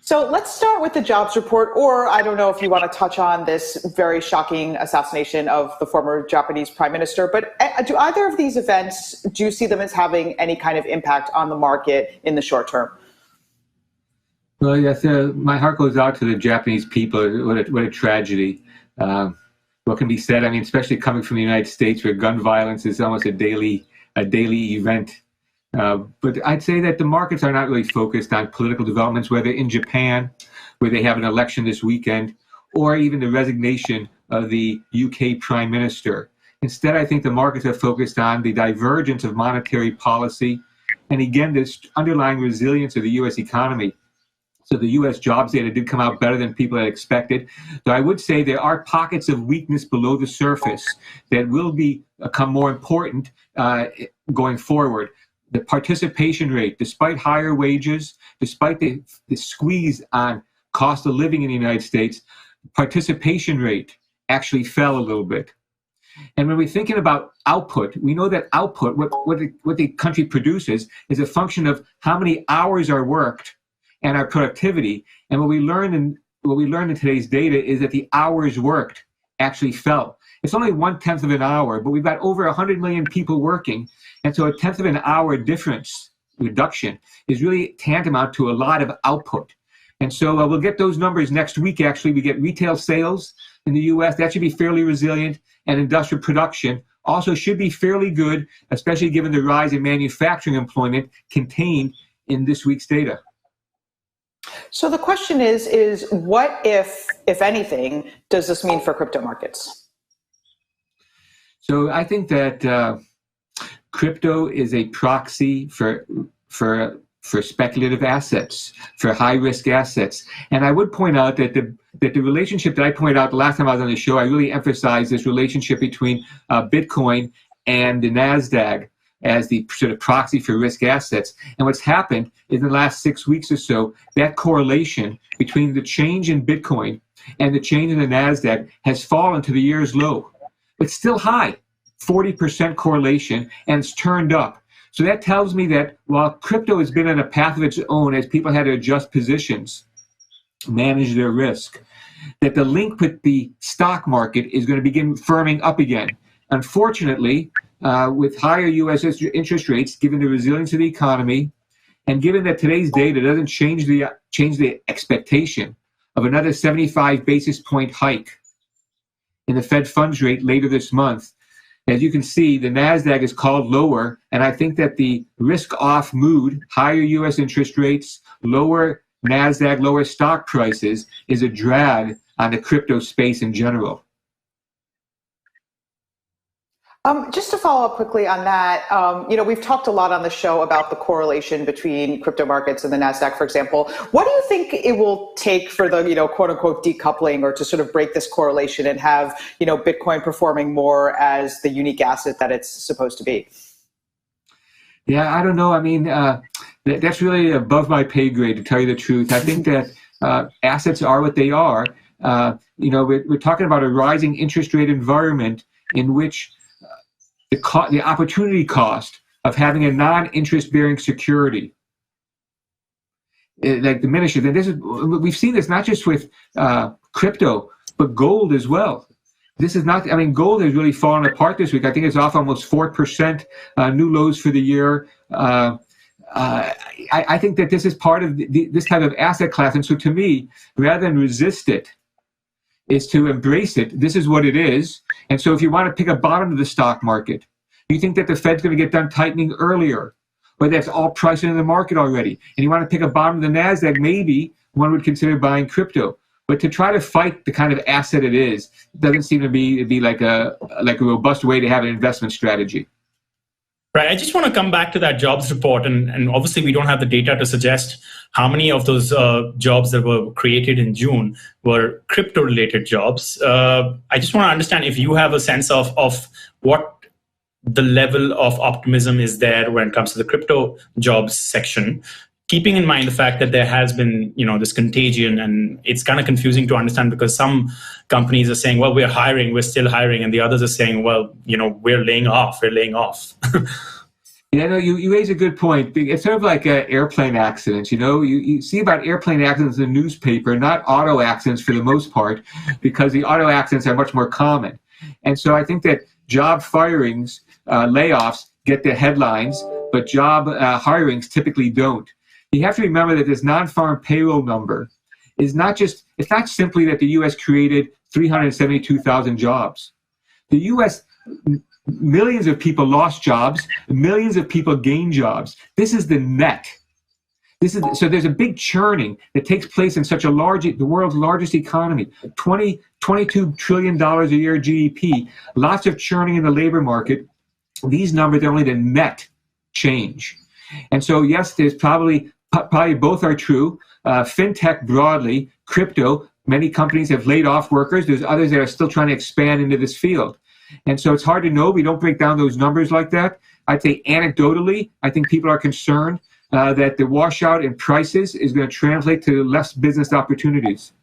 So let's start with the jobs report, or I don't know if you want to touch on this very shocking assassination of the former Japanese prime minister, but do either of these events, do you see them as having any kind of impact on the market in the short term? Well, yes, my heart goes out to the Japanese people. What a tragedy. What can be said? I mean, especially coming from the United States, where gun violence is almost a daily event. But I'd say that the markets are not really focused on political developments, whether in Japan, where they have an election this weekend, or even the resignation of the UK Prime Minister. Instead, I think the markets are focused on the divergence of monetary policy, and again, this underlying resilience of the U.S. economy. So the U.S. jobs data did come out better than people had expected. So I would say there are pockets of weakness below the surface that will become more important going forward. The participation rate, despite higher wages, despite the squeeze on cost of living in the United States, participation rate actually fell a little bit. And when we're thinking about output, we know that output, what the country produces, is a function of how many hours are worked and our productivity. And what we learned in today's data is that the hours worked actually fell. It's only 1/10 of an hour, but we've got over 100 million people working. And so a 1/10 of an hour reduction is really tantamount to a lot of output. And so we'll get those numbers next week, actually. We get retail sales in the U.S. That should be fairly resilient. And industrial production also should be fairly good, especially given the rise in manufacturing employment contained in this week's data. So the question is what, if anything, does this mean for crypto markets? So I think that crypto is a proxy for speculative assets, for high-risk assets. And I would point out that the relationship that I pointed out the last time I was on the show, I really emphasized this relationship between Bitcoin and the NASDAQ as the sort of proxy for risk assets. And what's happened in the last 6 weeks or so, that correlation between the change in Bitcoin and the change in the NASDAQ has fallen to the year's low. It's still high, 40% correlation, and it's turned up. So that tells me that while crypto has been on a path of its own as people had to adjust positions, manage their risk, that the link with the stock market is going to begin firming up again. Unfortunately, with higher U.S. interest rates, given the resilience of the economy, and given that today's data doesn't change the expectation of another 75 basis point hike in the Fed funds rate later this month, as you can see, the NASDAQ is called lower, and I think that the risk-off mood, higher U.S. interest rates, lower NASDAQ, lower stock prices, is a drag on the crypto space in general. Just to follow up quickly on that, we've talked a lot on the show about the correlation between crypto markets and the NASDAQ, for example. What do you think it will take for the, quote unquote, decoupling, or to sort of break this correlation and have, Bitcoin performing more as the unique asset that it's supposed to be? Yeah, I don't know. I mean, that's really above my pay grade, to tell you the truth. I think that assets are what they are. We're talking about a rising interest rate environment in which the opportunity cost of having a non-interest-bearing security diminishes. And we've seen this not just with crypto, but gold as well. This is not. I mean, gold has really fallen apart this week. I think it's off almost 4%, new lows for the year. I think that this is part of this type of asset class, and so to me, rather than resist it, is to embrace it. This is what it is. And so if you want to pick a bottom of the stock market, you think that the Fed's going to get done tightening earlier, or that's all priced into the market already, and you want to pick a bottom of the NASDAQ, maybe one would consider buying crypto. But to try to fight the kind of asset it is, doesn't seem to be like a robust way to have an investment strategy. Right. I just want to come back to that jobs report. And obviously, we don't have the data to suggest how many of those jobs that were created in June were crypto-related jobs. I just want to understand if you have a sense of what the level of optimism is there when it comes to the crypto jobs section, keeping in mind the fact that there has been, this contagion, and it's kind of confusing to understand because some companies are saying, well, we're still hiring, and the others are saying, well, we're laying off. Yeah, no, you raise a good point. It's sort of like airplane accidents. You see about airplane accidents in the newspaper, not auto accidents for the most part, because the auto accidents are much more common. And so I think that job firings, layoffs get the headlines, but job hirings typically don't. You have to remember that this non-farm payroll number is it's not simply that the U.S. created 372,000 jobs. The U.S. Millions of people lost jobs, millions of people gained jobs. This is the net. So there's a big churning that takes place in the world's largest economy, $22 trillion a year GDP, lots of churning in the labor market. These numbers are only the net change. And so, yes, there's probably both are true. Fintech broadly, crypto, many companies have laid off workers. There's others that are still trying to expand into this field. And so it's hard to know. We don't break down those numbers like that. I'd say anecdotally, I think people are concerned that the washout in prices is going to translate to less business opportunities.